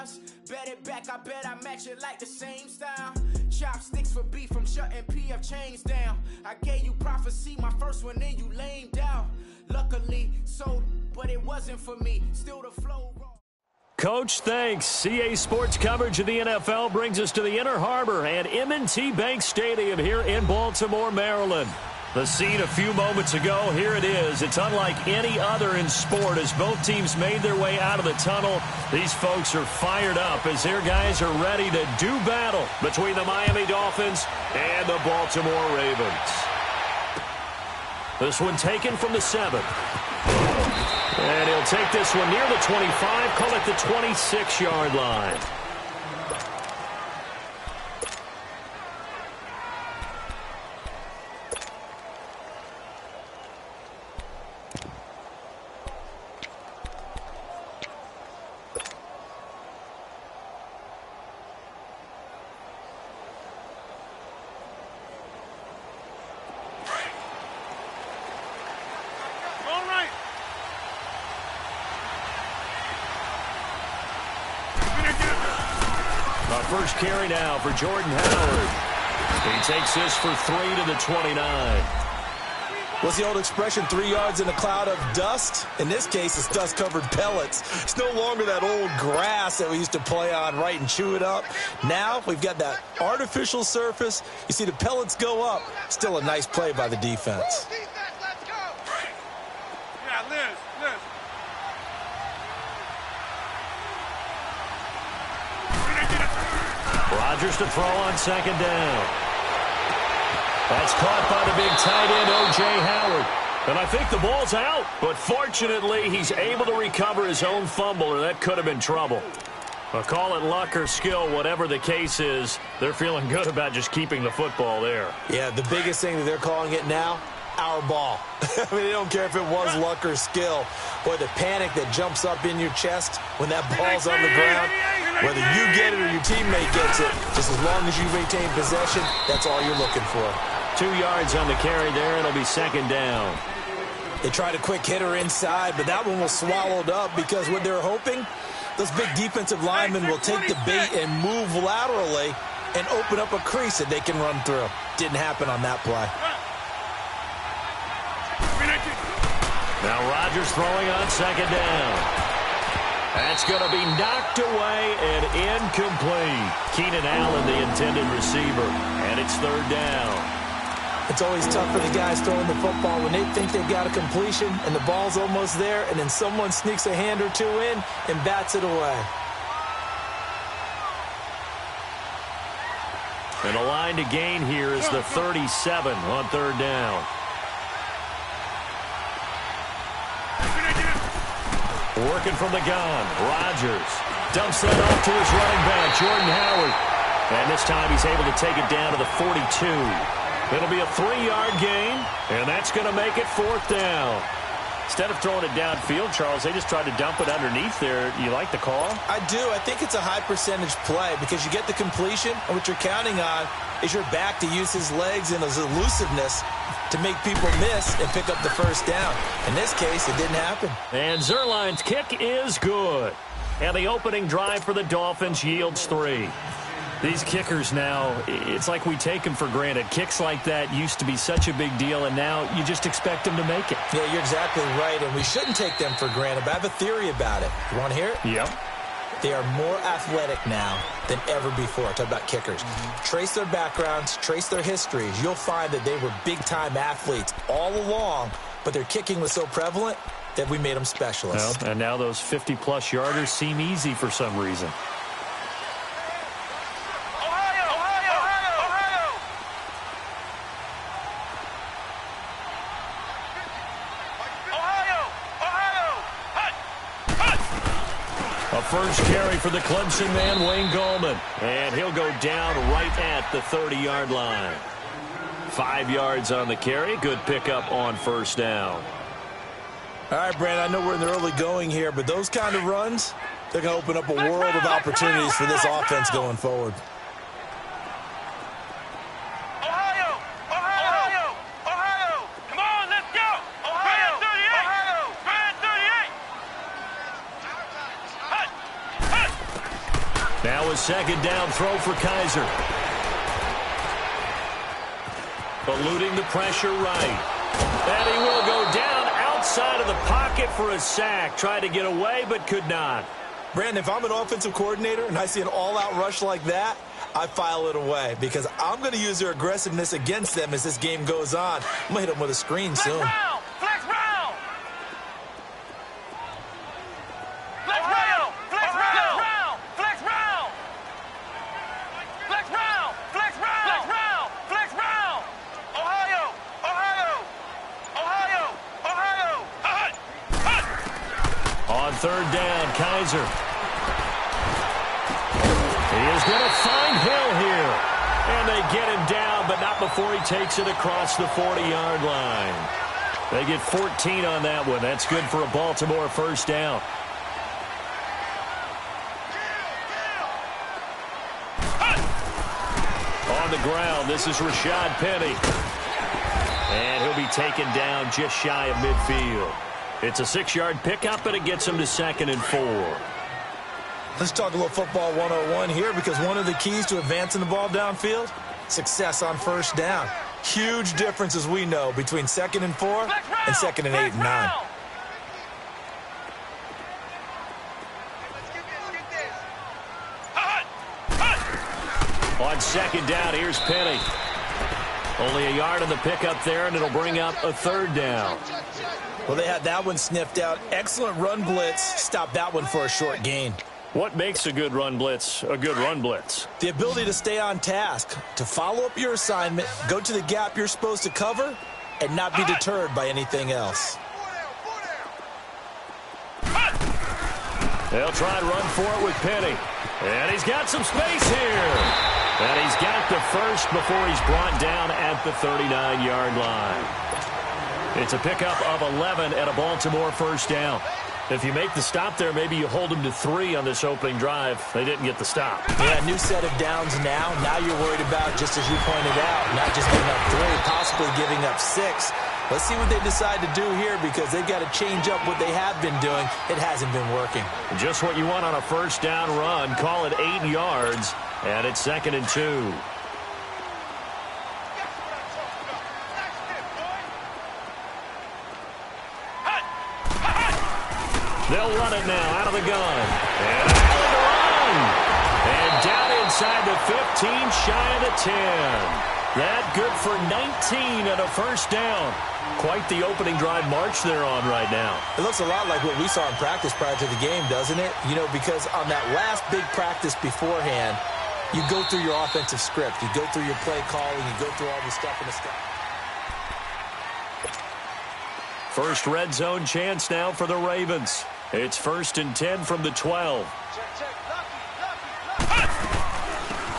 bars. Bet it back, I bet I match it like the same style. Chopsticks for beef, I'm shutting PF chains down. I gave you prophecy, my first one, then you lamed out. Luckily, sold, but it wasn't for me. Still the flow raw. Coach, thanks. CA Sports coverage of the NFL brings us to the Inner Harbor and M&T Bank Stadium here in Baltimore, Maryland. The scene a few moments ago, here it is. It's unlike any other in sport as both teams made their way out of the tunnel. These folks are fired up as their guys are ready to do battle between the Miami Dolphins and the Baltimore Ravens. This one taken from the 7. And he'll take this one near the 25, call it the 26-yard line. First carry now for Jordan Howard. He takes this for 3 to the 29. What's the old expression, 3 yards in a cloud of dust? In this case, it's dust-covered pellets. It's no longer that old grass that we used to play on, right, and chew it up. Now we've got that artificial surface. You see the pellets go up. Still a nice play by the defense. Rodgers to throw on second down. That's caught by the big tight end, O.J. Howard. And I think the ball's out, but fortunately he's able to recover his own fumble, or that could have been trouble. But call it luck or skill, whatever the case is, they're feeling good about just keeping the football there. Yeah, the biggest thing that they're calling it now, our ball. I mean, they don't care if it was luck or skill. Boy, the panic that jumps up in your chest when that ball's on the ground, whether you get it or your teammate gets it, just as long as you retain possession, that's all you're looking for. 2 yards on the carry there. It'll be second down. They tried a quick hitter inside, but that one was swallowed up because what they're hoping, those big defensive linemen will take the bait and move laterally and open up a crease that they can run through. Didn't happen on that play. Now Rodgers throwing on second down. That's going to be knocked away and incomplete. Keenan Allen, the intended receiver, and it's third down. It's always tough for the guys throwing the football when they think they've got a completion and the ball's almost there, and then someone sneaks a hand or two in and bats it away. And the line to gain here is the 37 on third down. Working from the gun, Rodgers dumps that off to his running back, Jordan Howard. And this time he's able to take it down to the 42. It'll be a 3-yard gain, and that's going to make it fourth down. Instead of throwing it downfield, Charles, they just tried to dump it underneath there. You like the call? I do. I think it's a high-percentage play because you get the completion, and what you're counting on is your back to use his legs and his elusiveness to make people miss and pick up the first down. In this case, it didn't happen. And Zuerlein's kick is good. And the opening drive for the Dolphins yields 3. These kickers now, it's like we take them for granted. Kicks like that used to be such a big deal, and now you just expect them to make it. Yeah, you're exactly right, and we shouldn't take them for granted, but I have a theory about it. You want to hear it? Yep. They are more athletic now than ever before. Talk about kickers. Trace their backgrounds, trace their histories. You'll find that they were big-time athletes all along, but their kicking was so prevalent that we made them specialists. Well, and now those 50-plus yarders seem easy for some reason. First carry for the Clemson man, Wayne Gallman. And he'll go down right at the 30-yard line. 5 yards on the carry. Good pickup on first down. All right, Brandon, I know we're in the early going here, but those kind of runs, they're going to open up a world of opportunities for this offense going forward. Now a second down throw for Kaiser. Eluding the pressure right. And he will go down outside of the pocket for a sack. Tried to get away, but could not. Brandon, if I'm an offensive coordinator and I see an all-out rush like that, I file it away because I'm going to use their aggressiveness against them as this game goes on. I'm going to hit them with a screen soon. Flex round! Flex round! Flex round! Flex round! Flex round! Flex round! Flex round! Flex round! Ohio! Ohio! Ohio! Ohio! On third down, Kaiser. He is going to find Hill here. And they get him down, but not before he takes it across the 40-yard line. They get 14 on that one. That's good for a Baltimore first down. On the ground, this is Rashad Penny. And he'll be taken down just shy of midfield. It's a 6-yard pickup, and it gets him to 2nd and 4. Let's talk a little football 101 here because one of the keys to advancing the ball downfield, success on first down. Huge difference, as we know, between 2nd and 4 and 2nd and 8 and 9. On second down, here's Penny. Only a yard on the pickup there, and it'll bring up a third down. Well, they had that one sniffed out. Excellent run blitz. Stop that one for a short gain. What makes a good run blitz a good run blitz? The ability to stay on task, to follow up your assignment, go to the gap you're supposed to cover, and not be deterred by anything else. They'll try and run for it with Penny. And he's got some space here. And he's got the first before he's brought down at the 39-yard line. It's a pickup of 11 and a Baltimore first down. If you make the stop there, maybe you hold them to 3 on this opening drive. They didn't get the stop. Yeah, new set of downs now. Now you're worried about, just as you pointed out, not just giving up 3, possibly giving up 6. Let's see what they decide to do here because they've got to change up what they have been doing. It hasn't been working. Just what you want on a first down run. Call it 8 yards, and it's 2nd and 2. They'll run it now out of the gun. And out of the run. And down inside the 15, shy of the 10. That good for 19 and a first down. Quite the opening drive march they're on right now. It looks a lot like what we saw in practice prior to the game, doesn't it? You know, because on that last big practice beforehand, you go through your offensive script. You go through your play calling. You go through all the stuff in the stuff. First red zone chance now for the Ravens. It's 1st and 10 from the 12.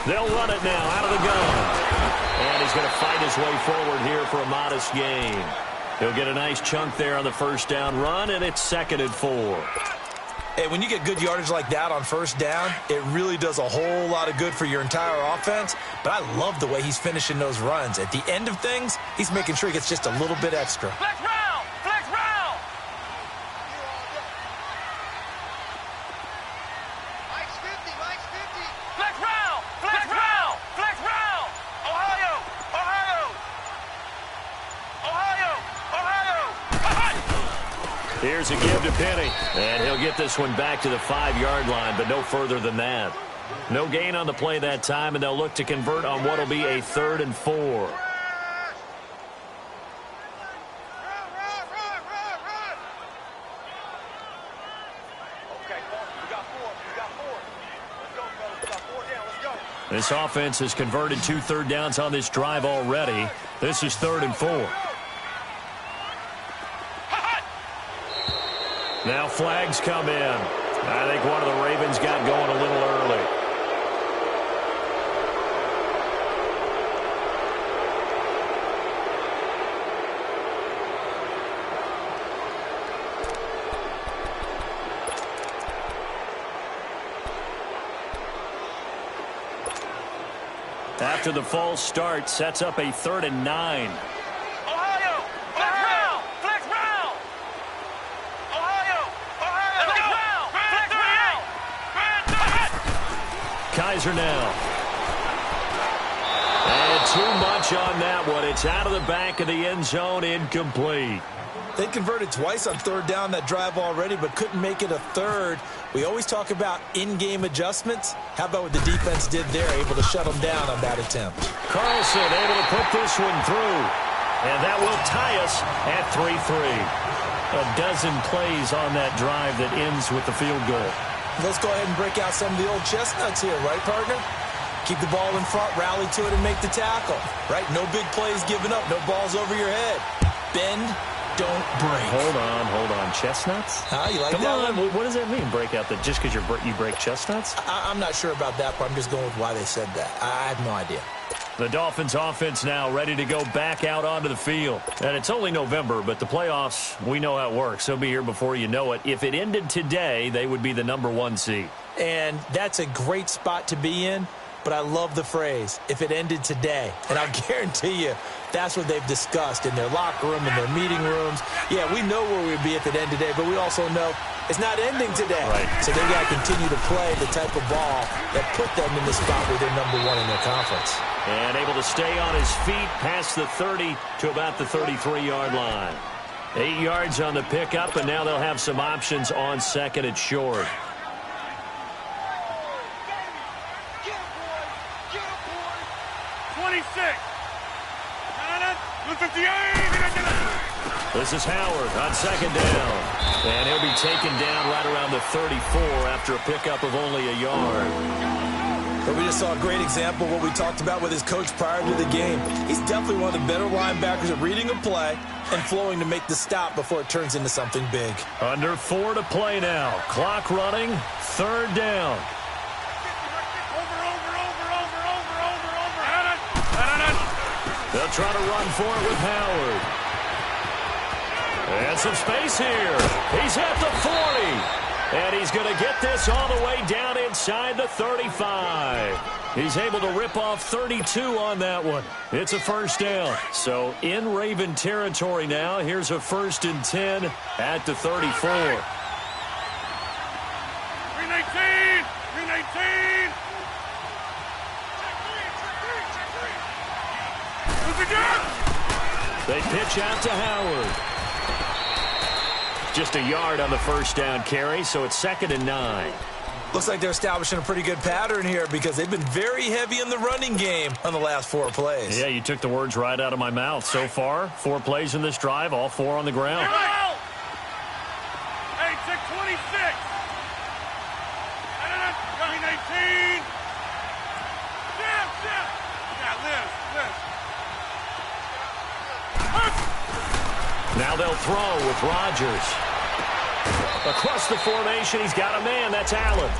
They'll run it now out of the gun. And he's going to fight his way forward here for a modest gain. He'll get a nice chunk there on the first down run, and it's 2nd and 4. Hey, when you get good yardage like that on first down, it really does a whole lot of good for your entire offense. But I love the way he's finishing those runs. At the end of things, he's making sure he gets just a little bit extra. Flex round! Flex round! Mike's 50, Mike's 50. Flex round! Flex round! Flex round! Ohio! Ohio! Ohio! Ohio! Here's a give to Penny. And he'll get this one back to the 5-yard line, but no further than that. No gain on the play that time, and they'll look to convert on what will be a 3rd and 4. This offense has converted 2 third downs on this drive already. This is 3rd and 4. Now flags come in. I think one of the Ravens got going a little early. After the false start, sets up a 3rd and 9. Ohio! Flex round! Flex round! Ohio! Ohio! Flex round! Flex round! Kaiser now. And too much on that one. It's out of the back of the end zone, incomplete. They converted twice on third down that drive already, but couldn't make it a third. We always talk about in-game adjustments. How about what the defense did there, able to shut them down on that attempt? Carlson able to put this one through. And that will tie us at 3-3. A dozen plays on that drive that ends with the field goal. Let's go ahead and break out some of the old chestnuts here, right, partner? Keep the ball in front, rally to it, and make the tackle, right? No big plays given up, no balls over your head. Bend, don't break. Hold on. Chestnuts? You like Come that on. one? What does that mean, break out? Just because you break chestnuts? I'm not sure about that, but I'm just going with why they said that. I have no idea. The Dolphins offense now ready to go back out onto the field. And it's only November, but the playoffs, we know how it works. They'll be here before you know it. If it ended today, they would be the #1 seed. And that's a great spot to be in, but I love the phrase, if it ended today. And I'll guarantee you, that's what they've discussed in their locker room, in their meeting rooms. Yeah, we know where we'd be if it ended today, but we also know it's not ending today. Right. So they've got to continue to play the type of ball that put them in the spot where they're #1 in their conference. And able to stay on his feet past the 30 to about the 33-yard line. 8 yards on the pickup, and now they'll have some options on second and short. This is Howard on second down. And he'll be taken down right around the 34 after a pickup of only a yard. But we just saw a great example of what we talked about with his coach prior to the game. He's definitely one of the better linebackers at reading a play and flowing to make the stop before it turns into something big. Under 4 to play now. Clock running. Third down. They'll try to run for it with Howard. And some space here. He's at the 40. And he's going to get this all the way down inside the 35. He's able to rip off 32 on that one. It's a first down. So in Raven territory now. Here's a 1st and 10 at the 34. 319! 319! They pitch out to Howard. Just a yard on the first down carry, so it's 2nd and 9. Looks like they're establishing a pretty good pattern here because they've been very heavy in the running game on the last 4 plays. Yeah, you took the words right out of my mouth. So far, 4 plays in this drive, all 4 on the ground. Hey, check 26. 19. Now they'll throw with Rodgers. Across the formation, he's got a man. That's Allen.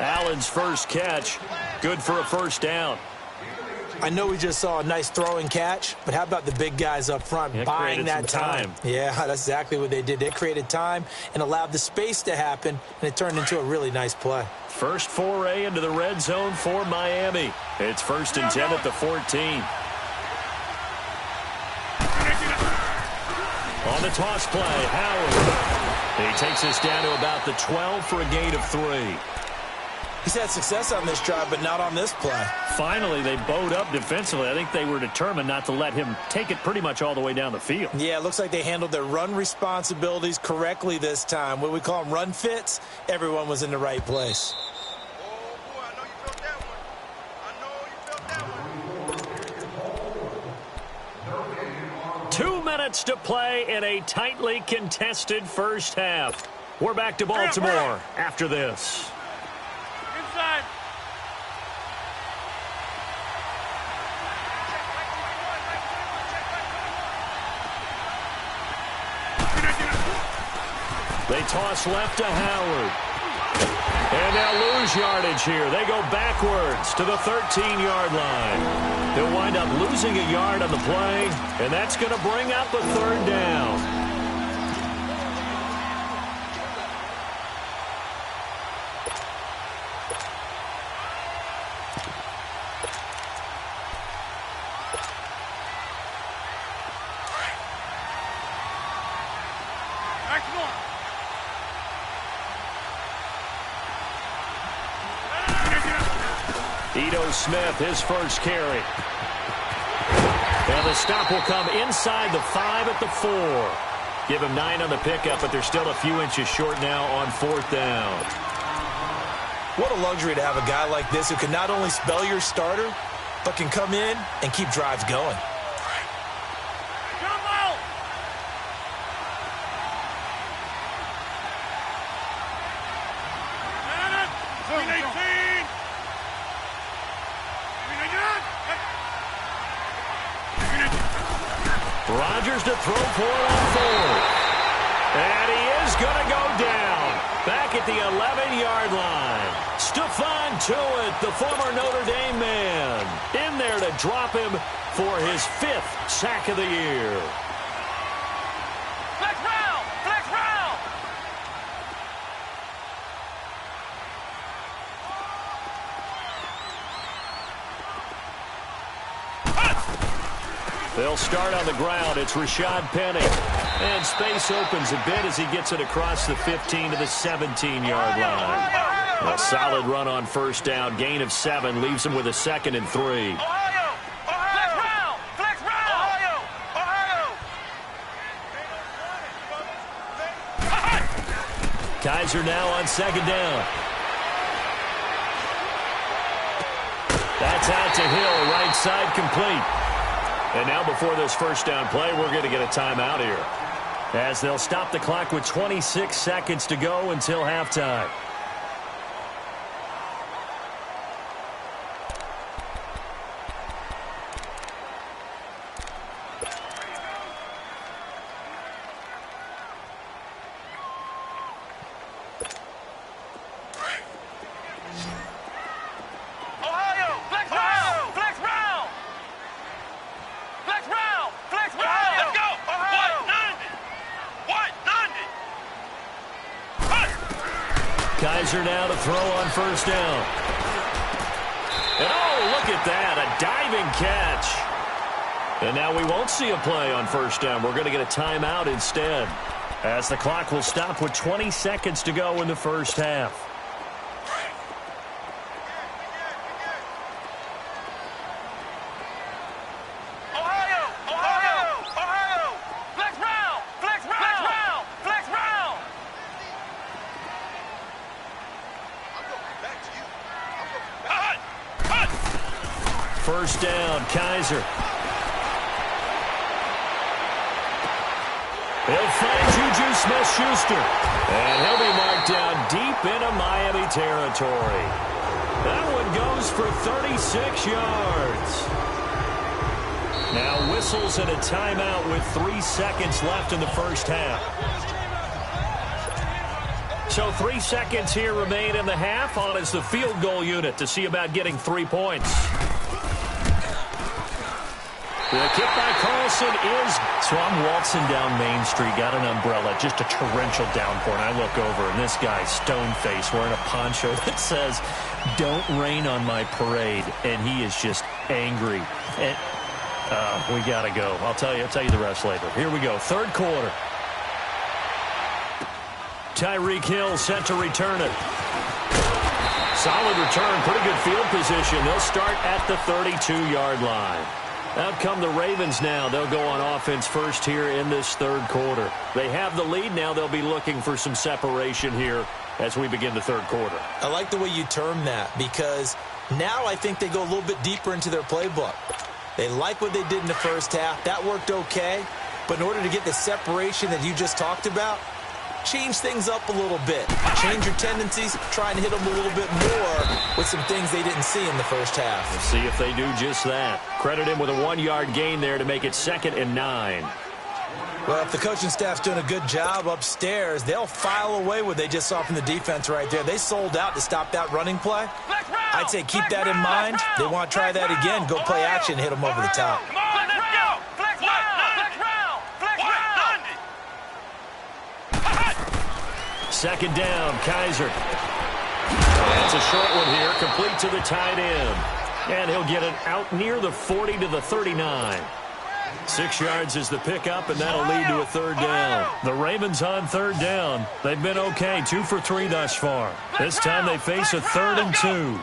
Allen's first catch. Good for a first down. I know we just saw a nice throwing catch, but how about the big guys up front buying that time? Yeah, that's exactly what they did. They created time and allowed the space to happen, and it turned into a really nice play. First foray into the red zone for Miami. It's 1st and 10 at the 14. On the toss play, Howard. He takes us down to about the 12 for a gain of 3. He's had success on this drive, but not on this play. Finally, they bowed up defensively. I think they were determined not to let him take it pretty much all the way down the field. Yeah, it looks like they handled their run responsibilities correctly this time. What we call them run fits, everyone was in the right place. 2 minutes to play in a tightly contested first half. We're back to Baltimore after this. Inside. They toss left to Howard. And they'll lose yardage here. They go backwards to the 13-yard line. They'll wind up losing a yard on the play, and that's going to bring up a 3rd down. Ito Smith, his first carry. And the stop will come inside the 5 at the 4. Give him 9 on the pickup, but they're still a few inches short now on 4th down. What a luxury to have a guy like this who can not only spell your starter, but can come in and keep drives going. Come out! Green 18! Rodgers to throw for it on 4th. And he is going to go down. Back at the 11-yard line. Stephon Tuitt, the former Notre Dame man, in there to drop him for his 5th sack of the year. Flex round! Flex round! They'll start on the ground. It's Rashad Penny. And space opens a bit as he gets it across the 15 to the 17-yard line. A solid run on 1st down. Gain of 7 leaves him with a 2nd and 3. Ohio! Flex round! Flex round! Ohio! Kizer now on 2nd down. That's out to Hill, right side complete. And now before this 1st down play, we're going to get a timeout here, as they'll stop the clock with 26 seconds to go until halftime. Kizer now to throw on 1st down. And oh, look at that, a diving catch. And now we won't see a play on 1st down. We're going to get a timeout instead, as the clock will stop with 20 seconds to go in the 1st half. First down, Kizer. He'll find Juju Smith-Schuster. And he'll be marked down deep into Miami territory. That one goes for 36 yards. Now whistles and a timeout with 3 seconds left in the 1st half. So 3 seconds here remain in the half. On is the field goal unit to see about getting 3 points. The kick by Carlson is... So I'm waltzing down Main Street, got an umbrella, just a torrential downpour, and I look over, and this guy, stone-faced, wearing a poncho that says, "Don't rain on my parade," and he is just angry. And we got to go. I'll tell you the rest later. Here we go, 3rd quarter. Tyreek Hill set to return it. Solid return, pretty good field position. They'll start at the 32-yard line. Out come the Ravens now. They'll go on offense first here in this 3rd quarter. They have the lead now. They'll be looking for some separation here as we begin the 3rd quarter. I like the way you term that, because now I think they go a little bit deeper into their playbook. They like what they did in the 1st half. That worked okay. But in order to get the separation that you just talked about, change things up a little bit. Change your tendencies, try and hit them a little bit more with some things they didn't see in the 1st half. We'll see if they do just that. Credit him with a 1-yard gain there to make it 2nd and 9. Well, if the coaching staff's doing a good job upstairs, they'll file away what they just saw from the defense right there. They sold out to stop that running play. I'd say keep that in mind. They want to try that again. Go play action, hit them over the top. Second down, Kizer. That's a short one here, complete to the tight end. And he'll get it out near the 40 to the 39. 6 yards is the pickup, and that'll lead to a 3rd down. The Ravens on 3rd down. They've been okay, 2 for 3 thus far. This time they face a 3rd and 2.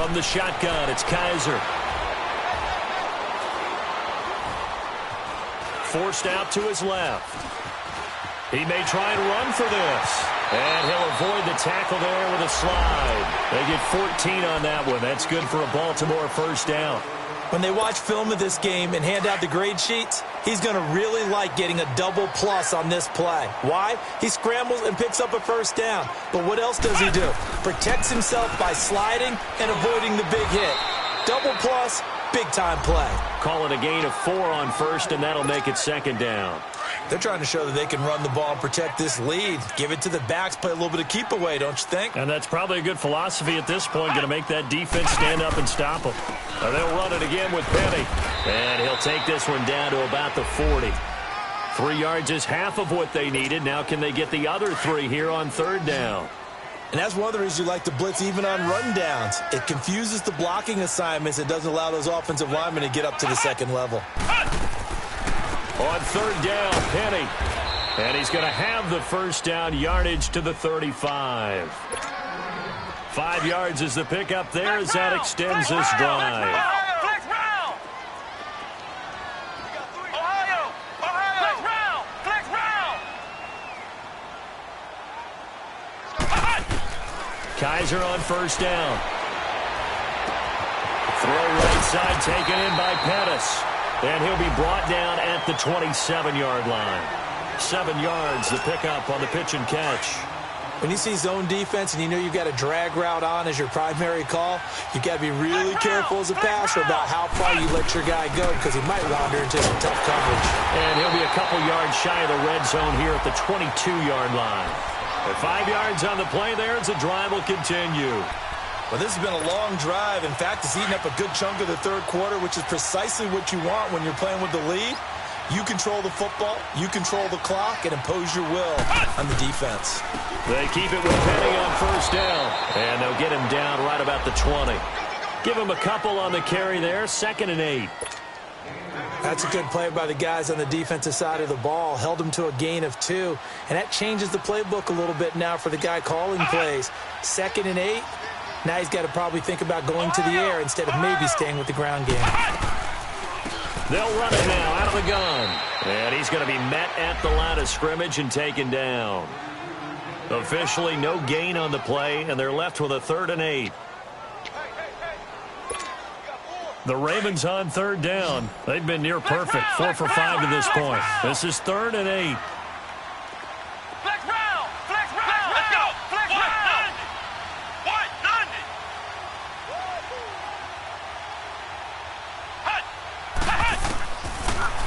From the shotgun, it's Kaiser. Forced out to his left. He may try and run for this. And he'll avoid the tackle there with a slide. They get 14 on that one. That's good for a Baltimore first down. When they watch film of this game and hand out the grade sheets, he's going to really like getting a double plus on this play. Why? He scrambles and picks up a first down. But what else does he do? Protects himself by sliding and avoiding the big hit. Double plus, big-time play. Call it a gain of 4 on first, and that'll make it second down. They're trying to show that they can run the ball and protect this lead. Give it to the backs, play a little bit of keep away, don't you think? And that's probably a good philosophy at this point, going to make that defense stand up and stop them. And they'll run it again with Penny. And he'll take this one down to about the 40. 3 yards is half of what they needed. Now can they get the other 3 here on third down? And that's one of the reasons you like to blitz even on run downs. It confuses the blocking assignments. It doesn't allow those offensive linemen to get up to the second level. On third down, Penny. And he's going to have the first down, yardage to the 35. 5 yards is the pickup there as that extends this drive. Flex round. Ohio. Flex round. Flex round. Kaiser on first down. Throw right side taken in by Pettis. And he'll be brought down at the 27-yard line. 7 yards, the pickup on the pitch and catch. When you see zone defense and you know you've got a drag route on as your primary call, you've got to be really careful as a passer about how far you let your guy go because he might wander into some tough coverage. And he'll be a couple yards shy of the red zone here at the 22-yard line. At 5 yards on the play there as the drive will continue. Well, this has been a long drive. In fact, it's eaten up a good chunk of the third quarter, which is precisely what you want when you're playing with the lead. You control the football, you control the clock, and impose your will on the defense. They keep it with Penny on first down, and they'll get him down right about the 20. Give him a couple on the carry there, 2nd and 8. That's a good play by the guys on the defensive side of the ball. Held him to a gain of 2, and that changes the playbook a little bit now for the guy calling plays. 2nd and 8. Now he's got to probably think about going to the air instead of maybe staying with the ground game. They'll run it now out of the gun. And he's going to be met at the line of scrimmage and taken down. Officially no gain on the play, and they're left with a 3rd and 8. The Ravens on third down. They've been near perfect, 4 for 5 to this point. This is 3rd and 8. Flex round. Flex round. Let's go. Flex round. What?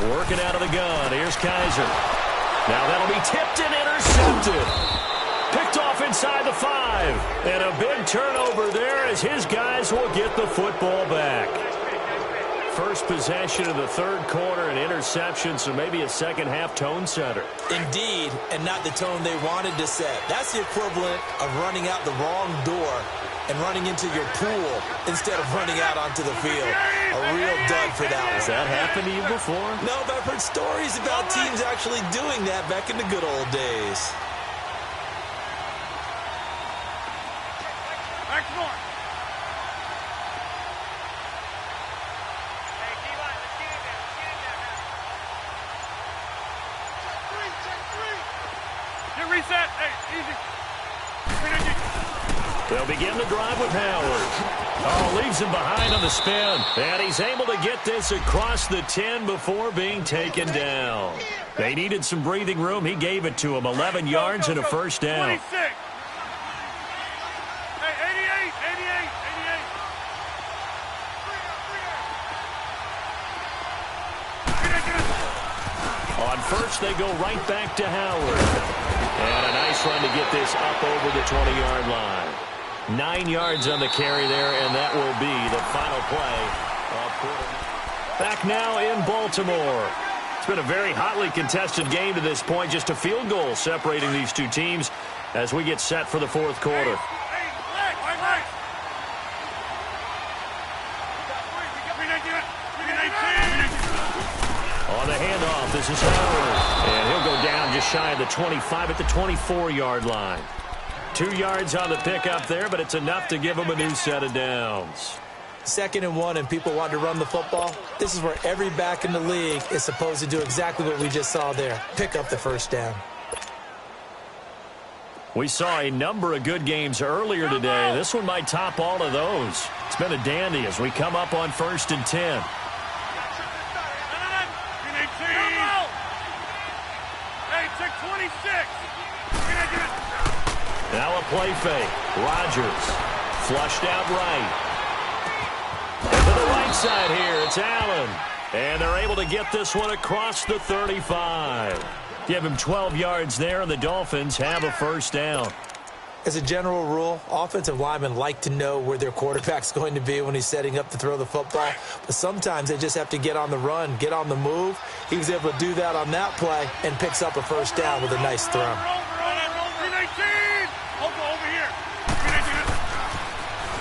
Working out of the gun. Here's Kaiser. Now that'll be tipped and intercepted. Picked off inside the 5. And a big turnover there as his guys will get the football back. First possession of the third quarter, an interception, so maybe a second-half tone setter. Indeed, and not the tone they wanted to set. That's the equivalent of running out the wrong door and running into your pool instead of running out onto the field. A real dud for that one. Has that happened to you before? No, but I've heard stories about teams actually doing that back in the good old days. Back north. Reset. Hey, easy. They'll begin the drive with Howard. Oh, leaves him behind on the spin. And he's able to get this across the 10 before being taken down. They needed some breathing room. He gave it to him. 11 yards and a first down. 26. Hey, 88. On first, they go right back to Howard. And a nice run to get this up over the 20-yard line. 9 yards on the carry there, and that will be the final play. Back now in Baltimore. It's been a very hotly contested game to this point. Just a field goal separating these two teams as we get set for the fourth quarter. On the handoff, this is Howard. And he'll go down just shy of the 25 at the 24-yard line. 2 yards on the pickup there, but it's enough to give them a new set of downs. 2nd and 1, and people want to run the football. This is where every back in the league is supposed to do exactly what we just saw there. Pick up the first down. We saw a number of good games earlier today. This one might top all of those. It's been a dandy as we come up on 1st and 10. Now a play fake. Rodgers flushed out right. And to the right side here, it's Allen. And they're able to get this one across the 35. Give him 12 yards there, and the Dolphins have a first down. As a general rule, offensive linemen like to know where their quarterback's going to be when he's setting up to throw the football. But sometimes they just have to get on the run, get on the move. He was able to do that on that play and picks up a first down with a nice throw.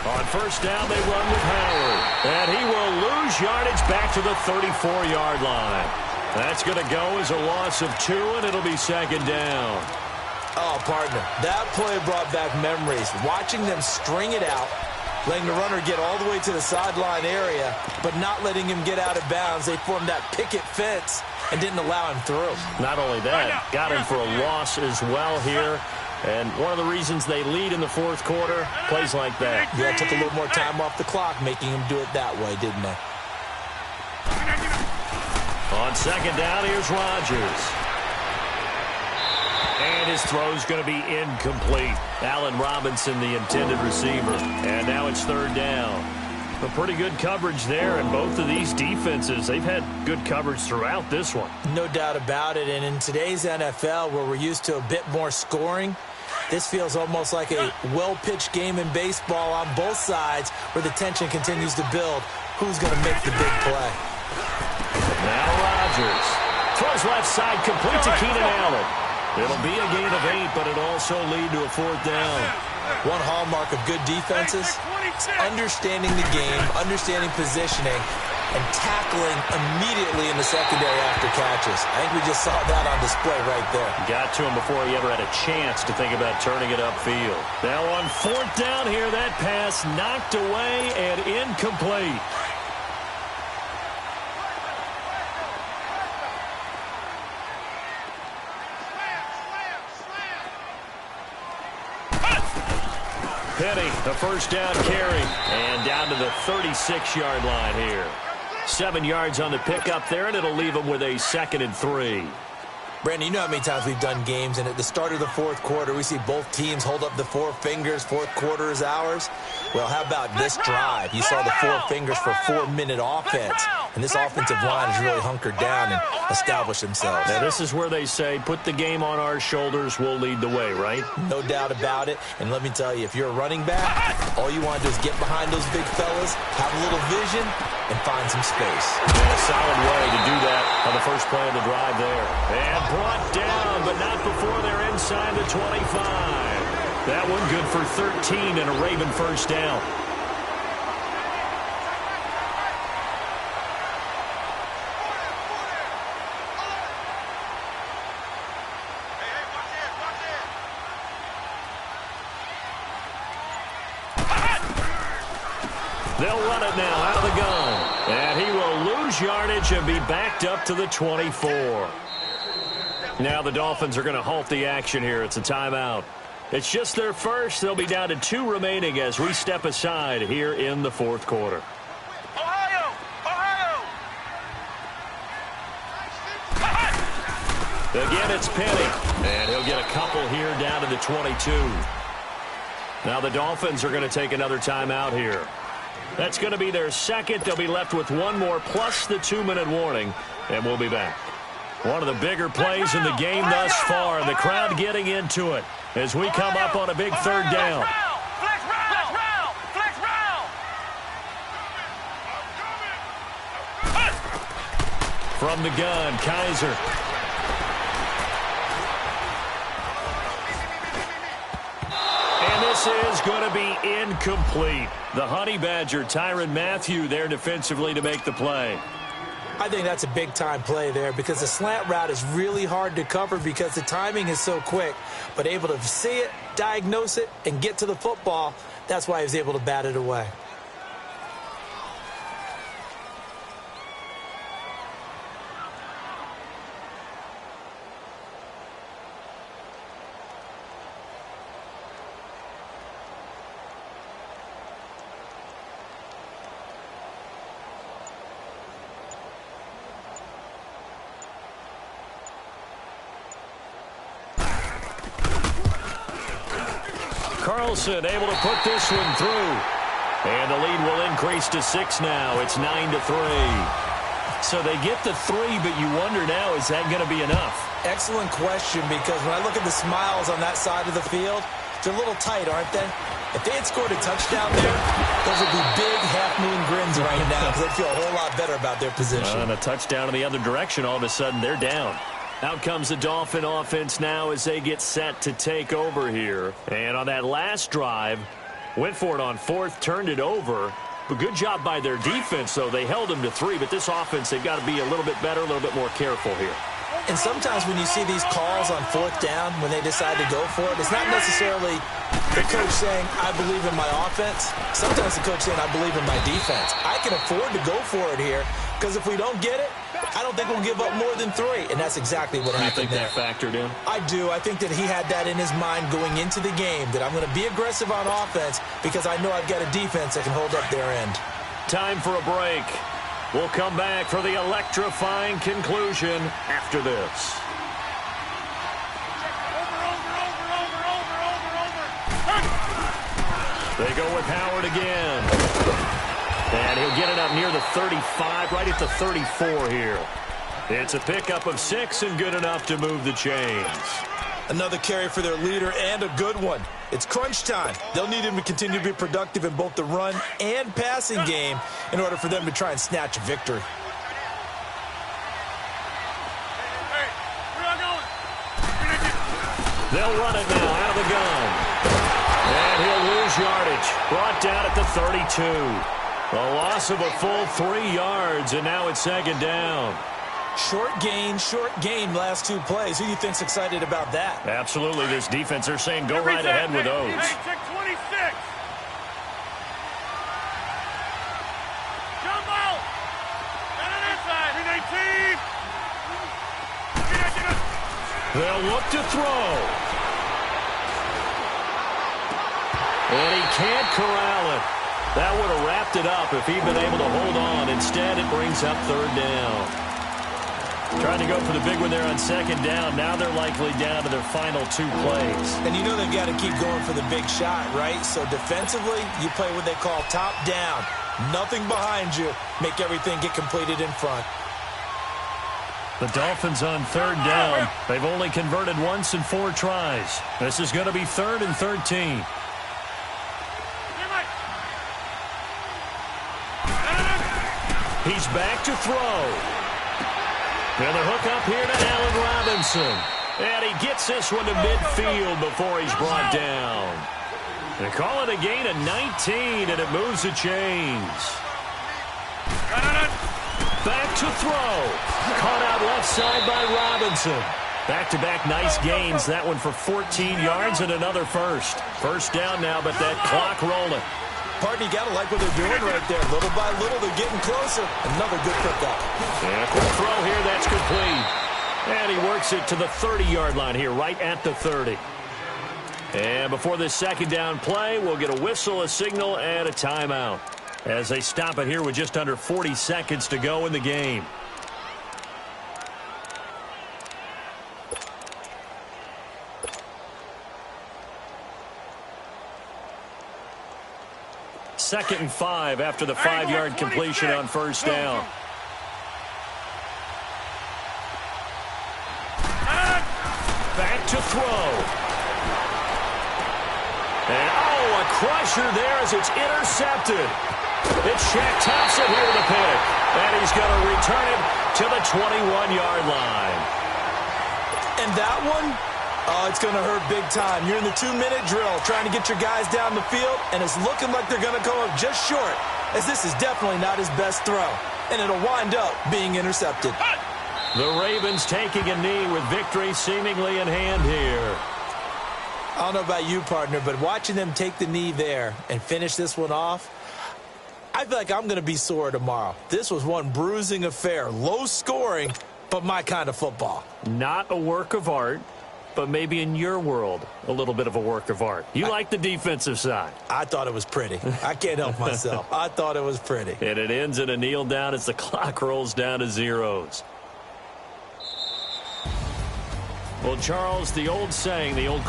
On first down, they run with Howard. And he will lose yardage back to the 34-yard line. That's going to go as a loss of 2, and it'll be 2nd down. Oh, partner, that play brought back memories. Watching them string it out, letting the runner get all the way to the sideline area, but not letting him get out of bounds. They formed that picket fence and didn't allow him through. Not only that, got him for a loss as well here. And one of the reasons they lead in the 4th quarter, plays like that. Yeah, took a little more time off the clock, making him do it that way, didn't they? On 2nd down, here's Rodgers. And his throw's going to be incomplete. Allen Robinson, the intended receiver. And now it's 3rd down. A pretty good coverage there, and both of these defenses, they've had good coverage throughout this one. No doubt about it, and in today's NFL, where we're used to a bit more scoring, this feels almost like a well-pitched game in baseball on both sides where the tension continues to build. Who's going to make the big play? Now Rodgers throws left side complete to Keenan Allen. It'll be a gain of 8, but it'll also lead to a 4th down. One hallmark of good defenses, understanding the game, understanding positioning, and tackling immediately in the secondary after catches. I think we just saw that on display right there. Got to him before he ever had a chance to think about turning it upfield. Now on 4th down here, that pass knocked away and incomplete. Penny, the first down carry, and down to the 36-yard line here. 7 yards on the pickup there, and it'll leave them with a 2nd and 3. Brandon, you know how many times we've done games, and at the start of the 4th quarter, we see both teams hold up the 4 fingers, 4th quarter is ours. Well, how about this drive? You saw the 4 fingers for 4-minute offense, and this offensive line has really hunkered down and established themselves. Now, this is where they say, put the game on our shoulders, we'll lead the way, right? No doubt about it, and let me tell you, if you're a running back, all you want to do is get behind those big fellas, have a little vision, and find some space. And a solid way to do that on the first play of the drive there. And brought down, but not before they're inside the 25. That one good for 13 and a Raven first down. They'll run it now out of the gun. And he will lose yardage and be backed up to the 24. Now the Dolphins are going to halt the action here. It's a timeout. It's just their first. They'll be down to 2 remaining as we step aside here in the 4th quarter. Ohio! Again, it's Penny. And he'll get a couple here down to the 22. Now the Dolphins are going to take another timeout here. That's going to be their 2nd. They'll be left with 1 more plus the 2-minute warning, and we'll be back. One of the bigger plays in the game thus far, and the crowd getting into it as we come up on a big 3rd down. Flex route! From the gun, Kaiser. And this is going to be incomplete. The Honey Badger, Tyrann Mathieu, there defensively to make the play. I think that's a big-time play there because the slant route is really hard to cover because the timing is so quick. But able to see it, diagnose it, and get to the football, that's why he was able to bat it away. Carlson able to put this one through. And the lead will increase to 6 now. It's 9-3. So they get the 3, but you wonder now, is that going to be enough? Excellent question, because when I look at the smiles on that side of the field, they're a little tight, aren't they? If they had scored a touchdown there, those would be big half-moon grins right now because they'd feel a whole lot better about their position. And a touchdown in the other direction, all of a sudden they're down. Out comes the Dolphin offense now as they get set to take over here. And on that last drive, went for it on 4th, turned it over. But good job by their defense, though. They held them to 3, but this offense, they've got to be a little bit better, a little bit more careful here. And sometimes when you see these calls on 4th down, when they decide to go for it, it's not necessarily the coach saying, I believe in my offense. Sometimes the coach saying, I believe in my defense. I can afford to go for it here because if we don't get it, I don't think we'll give up more than 3, and that's exactly what happened there. You think that factored in? I do. I think that he had that in his mind going into the game, that I'm going to be aggressive on offense because I know I've got a defense that can hold up their end. Time for a break. We'll come back for the electrifying conclusion after this. They go with Howard again. And he'll get it up near the 35, right at the 34 here. It's a pickup of 6 and good enough to move the chains. Another carry for their leader and a good one. It's crunch time. They'll need him to continue to be productive in both the run and passing game in order for them to try and snatch a victory. They'll run it now out of the gun. And he'll lose yardage. Brought down at the 32. A loss of a full 3 yards, and now it's 2nd down. Short gain last 2 plays. Who do you think's excited about that? Absolutely. This defense, they're saying go right ahead with those. Check 26. Jumbo. Got it inside. 18. They'll look to throw. And he can't corral it. That would have wrapped it up if he'd been able to hold on. Instead, it brings up 3rd down. Trying to go for the big one there on 2nd down. Now they're likely down to their final 2 plays. And you know they've got to keep going for the big shot, right? So defensively, you play what they call top down. Nothing behind you. Make everything get completed in front. The Dolphins on 3rd down. They've only converted once in 4 tries. This is going to be 3rd and 13. He's back to throw. And the hook up here to Allen Robinson. And he gets this one to midfield before he's brought down. They call it a gain of 19, and it moves the chains. Back to throw. Caught out left side by Robinson. Back-to-back nice gains. That one for 14 yards and another first. 1st down now, but that clock rolling. Partner, you got to like what they're doing right there. Little by little, they're getting closer. Another good pickup. And a quick throw here. That's complete. And he works it to the 30-yard line here, right at the 30. And before this 2nd down play, we'll get a whistle, a signal, and a timeout as they stop it here with just under 40 seconds to go in the game. Second and 5 after the 5-yard completion on 1st down. Back to throw. And, a crusher there as it's intercepted. It's Shaq Thompson here with a pick. And he's going to return it to the 21-yard line. And that one, it's going to hurt big time. You're in the 2-minute drill trying to get your guys down the field, and it's looking like they're going to come up just short, as this is definitely not his best throw. and it'll wind up being intercepted. The Ravens taking a knee with victory seemingly in hand here. I don't know about you, partner, but watching them take the knee there and finish this one off, I feel like I'm going to be sore tomorrow. This was one bruising affair. Low scoring, but my kind of football. Not a work of art, but maybe in your world, a little bit of a work of art. You like the defensive side. I thought it was pretty. I can't help myself. I thought it was pretty. And it ends in a kneel down as the clock rolls down to zeros. Well, Charles, the old saying, the old